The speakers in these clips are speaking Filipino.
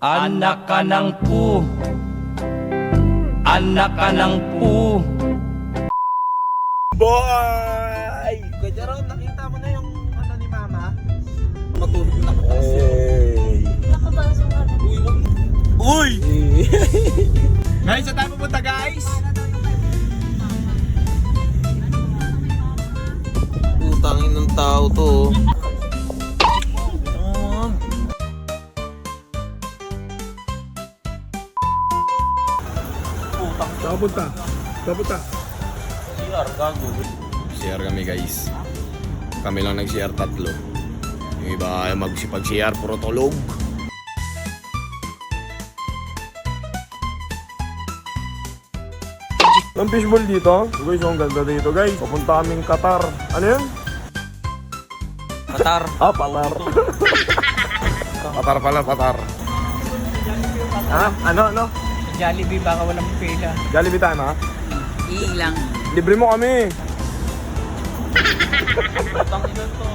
Anak ka ng pu. Anak ka ng pu. Boy! Kuya Jaron, nakita mo na yung ano ni Mama? Matulog na ako kasi. Hey! Nakabaso ka na. Uy! Guys, saan tayo pupunta guys? Putangin ng tao to. Kapunta. Kapunta. CR, gago. CR kami guys. Kami lang nag-CR tatlo. Yung iba ay magsipag-CR, puro tulog. Ang fishbowl dito. Guys, ang ganda dito guys. Papunta kaming Qatar. Ano yun? Qatar. Ah, Patar. Patar pala, Patar. Ha? Ano? Jollibee baka walang pila. Jollibee tayo ma? Ilang. Libre mo kami. Putangin na to.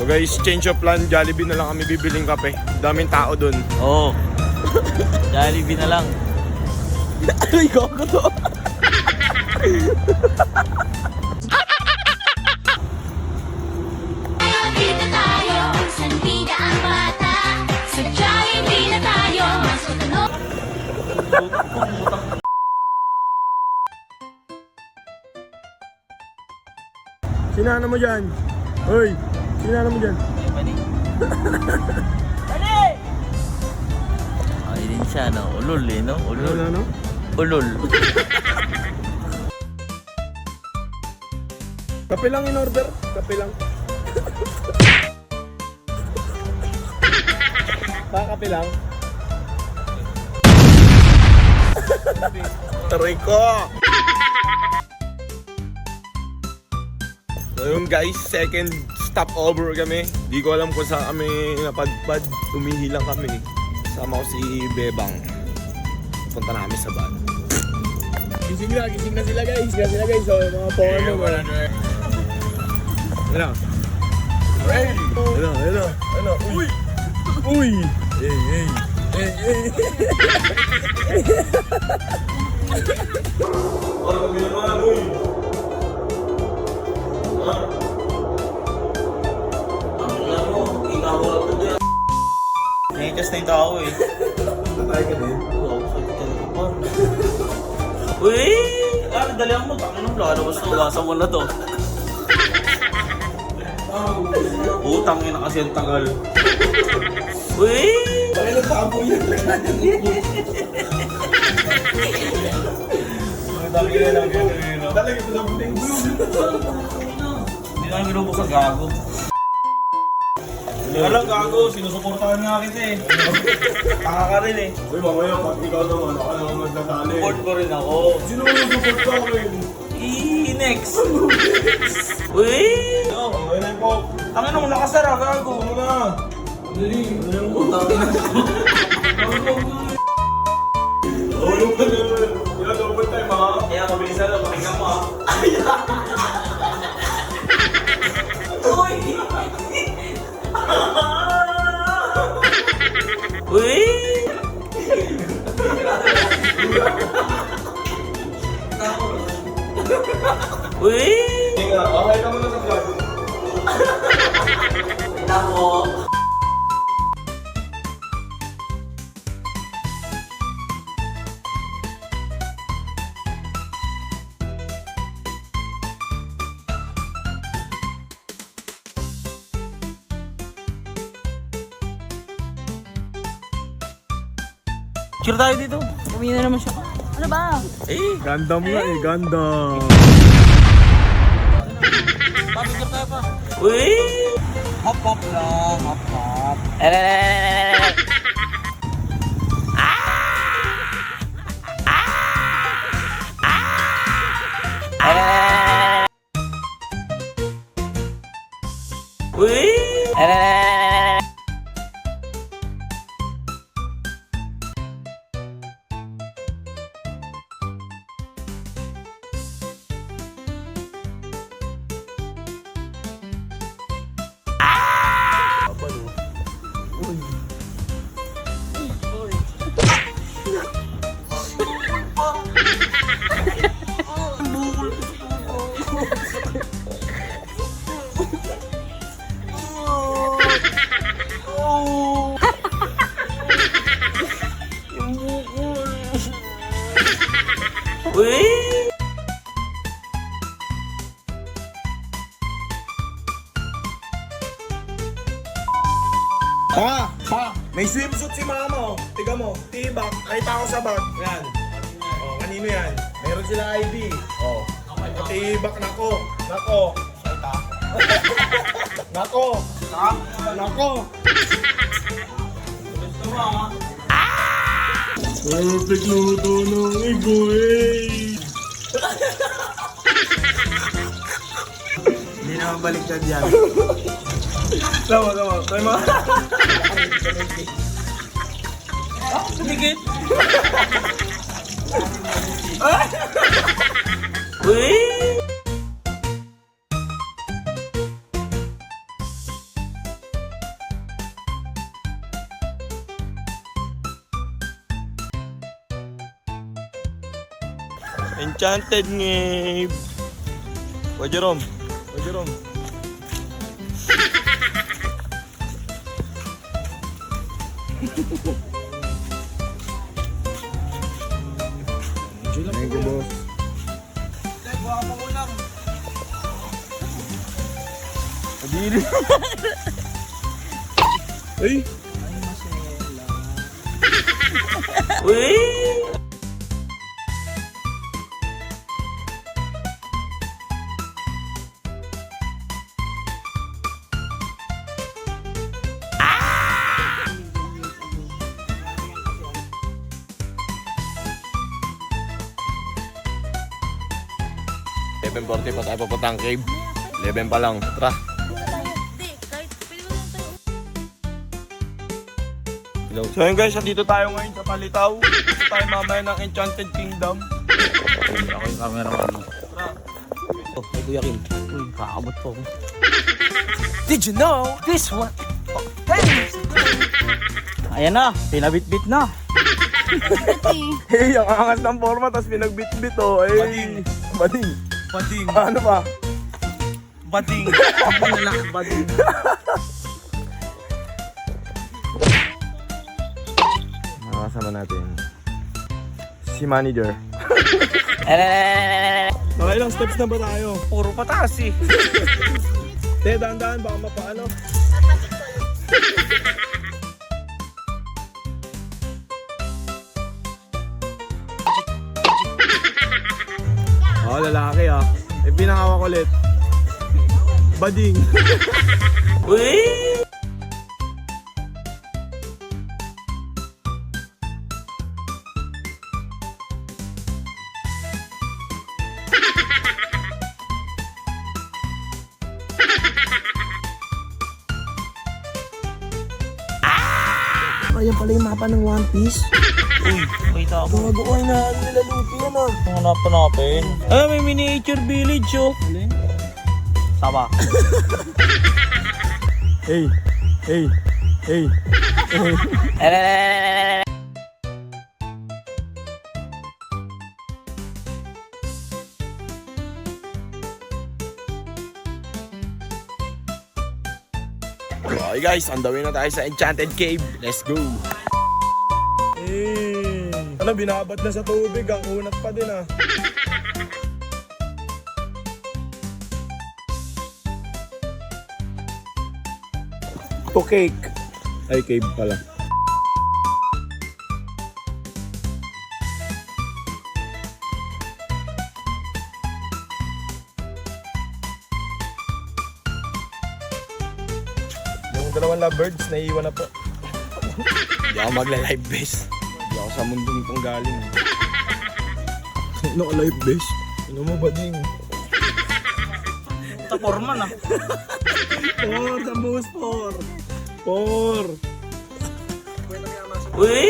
So guys, change of plan. Jollibee na lang kami bibiling kape. Daming tao dun. Oo. Jollibee na lang. Ay, gago to. Dito tayo, saan bida ang bata? Sa Jollibee na tayo, mas matanong. Sinana mo dyan? Hoy, sinana mo dyan? Ay din siya, no? Ulol eh, no? Ulol. Ano? Ulol. Kape lang in order. Kape lang. Kape lang. Taray ko! So yun guys, second stopover kami. Di ko alam kung saan kami napadpad. Umihi lang kami. Sama ko si Bebang. Punta namin sa van. Gising na sila guys. So mga phone mo. Ano? Ready? Ano? Uy! Uy! Hey! Ano kami naman, uy! Naitas na yung tao eh. Tatay ka din? Oo, sakit talaga pa. Uy! Dalihan mo. Tangin ng lalabas na. Ugasan mo na to. Utangin na kasi ang tagal. Uy! Bakit nagtabo yun? Tangin na lang. Talaga ito na buting. Hindi na minubok sa gago. Alam gago, sinusuportahan nga kita eh. Taka ka rin eh. Uy, mamaya pag ikaw naman, ako naman magdasali. Support ko rin ako. Sino mo support sa akin? Next! Uy! Okay na po. Ang ina mo nakasara, gago. Ano na? Dali. Ano mo? Ulong ka naman. Yan, double time ha. Kaya mabilisan lang, pakinggan mo ah. Uy! Uy! Uy! Tingnan, okay ka muna sa vlog. Nako! Sure tayo dito. Uwi na naman siya. Ano ba? Eh! Gandam nga eh, gandam. Papigil tayo pa. Uy! Hop hop lang, hop hop. Uy! Uy! May swimsuit si mama, oh. Tiga mo, tibak, nakita ko sa bag. Yan. Oh, kanino yan? Meron sila ID. Oh. Tibak, nako. Nako. Nako. Nako. Perfect luto ng igo, eh. Hindi naman baliktad yan. Tama. Try mo. Tumigit! Uy! Enchanted Ngabe. O Jerome. Thank you, boss. Adili. Ay! Uy! Eleven 40 pa tayo papuntang cave. 11 pa lang. Tara. Hello. So yun guys, dito tayo ngayon sa Palitaw. Dito tayo mamaya ng Enchanted Kingdom. Ako yung cameraman mo. Oh, may Kuya Kim. Uy, kakabot po ako. Did you know this one? Ayan na, pinabit-bit na. Hey, ang angas ng forma, tapos pinagbit-bit oh. Hey. Bading. Ano ba? Bading. Bading. Nakakasama natin si manager. Mga ilang steps na ba tayo? Puro pataas eh. Te, dahan-dahan, baka mapaano. Oh, lalaki ah. Eh, pinakawak ulit. Bading. Uy! Ayan pala yung mapa ng One Piece. Uy, wait ako. Bago ay na nilalupi yan ah. Hanap-hanapin. Eh, may miniature village oh. Sama. Hey. Okay guys, on the way na tayo sa Enchanted Cave. Let's go! Ano, binabad na sa tubig, ang unat pa din ah. To cake. Ay, cave pala. Yung dalawang lovebirds, naiiwan na po. Hindi ako magla-live base. Hindi ako sa mundong itong galing. Ano ka live base? Ano mo ba ding? Foreman ah. 4, sa bus 4. 4. Uy!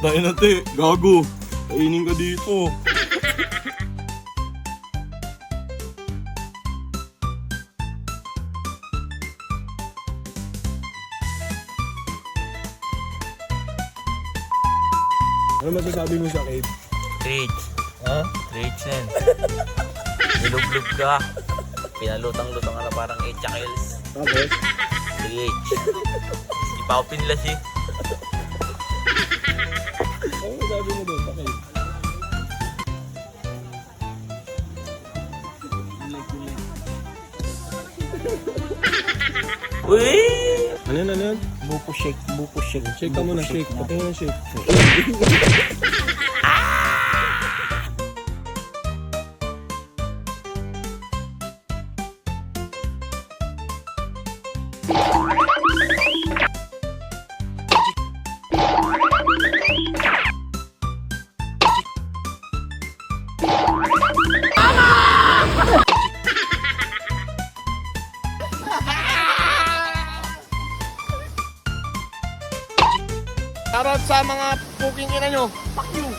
Dahil na te, gago. Kainin ka dito. Ano masasabi mo sa Kate? Rage. Ha? Rage yan. Nilublog ka. Pinalutang-lutang ka na parang 8 kills. Tapos? Rage. Hindi pa ako pinlas eh. Ano masasabi mo doon sa Kate? Uy! Ano yan, ano yan? Buko shake, buko shake. Shake ka muna, shake. Pati mo na shake. Shoutout sa mga puking ina nyo. Fuck you!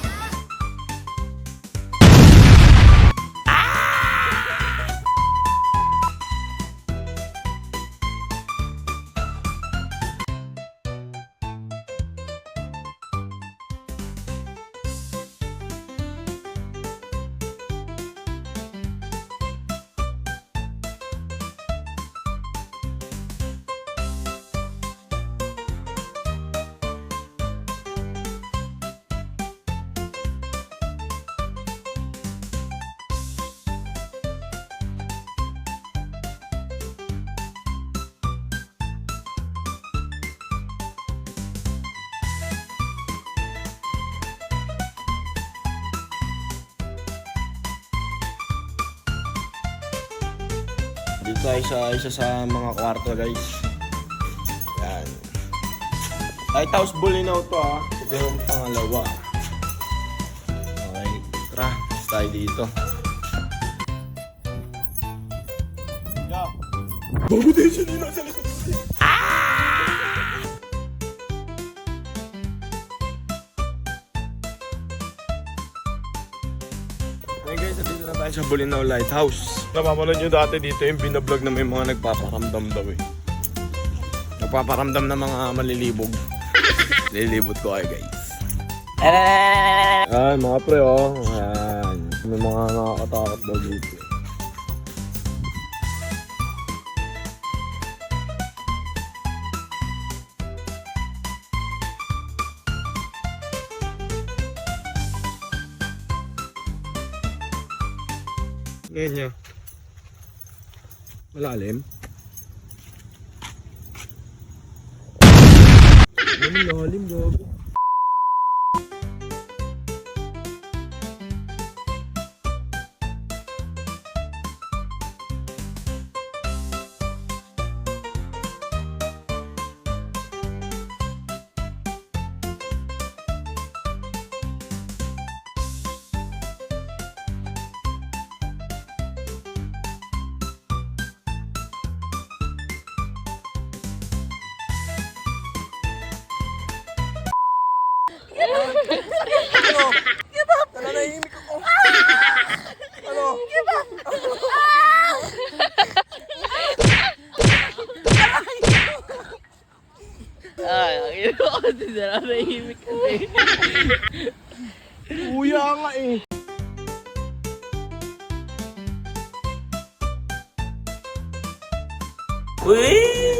Dito tayo sa isa sa mga kwarto guys. Yan. Lighthouse Bulinaw to ha. Ito yung pangalawa. Okay. Tara. Tayo dito. Bago din siya nila sa likod. Hey guys, dito na tayo sa Bulinaw Lighthouse. Napapanood nyo dati dito yung binablog na may mga nagpaparamdam daw eh. Nagpaparamdam na mga malilibog. Nililibot ko kayo guys. Ayan mga pre oh. Ayan. May mga nakakatakot daw dito. Ngayon niya. Malalim. Malalim, gago. Ay, ang ino ko kasi nanahimik kasi. Kuya nga eh. Uy!